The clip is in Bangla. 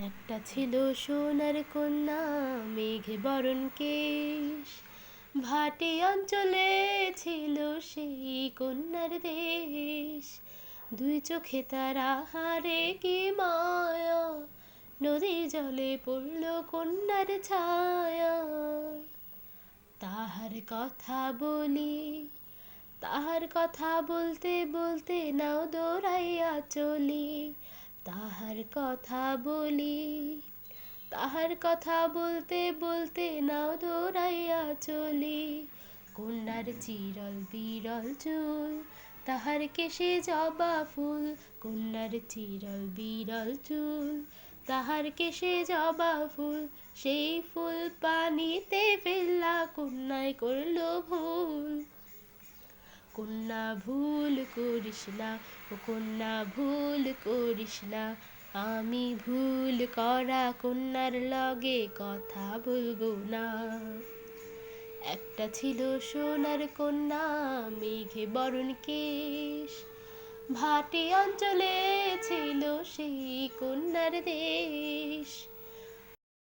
একটা ছিল সোনার কন্যা, মেঘে বরণ কেশ। ভাটি অঞ্চলে ছিল সেই কন্যার দেশ। দুই চোখে তার আহারে কি মায়া, নদীর জলে পড়ল কন্যার ছায়া। তাহার কথা বলি, তাহার কথা বলতে বলতে নাও দৌড়াইয়া চলি। তাহার কথা বলি, তাহার কথা বলতে বলতে নাও দৌড়াইয়া চলি। কন্যার চিরল বিরল চুল, তাহার কেশে জবা ফুল। কন্যার চিরল বিরল চুল, তাহার কেশে জবা ফুল। সেই ফুল পানিতে ফেললা, কন্যায় করল ভুল। কন্যা ভুল করিস না, ও কন্যা ভুল করিস না। আমি ভুল করা কন্যার লগে কথা বলবো না। একটা ছিল সোনার কন্যা, মেঘে বরণ কেশ। ভাটি অঞ্চলে ছিল সেই কন্যার দেশ।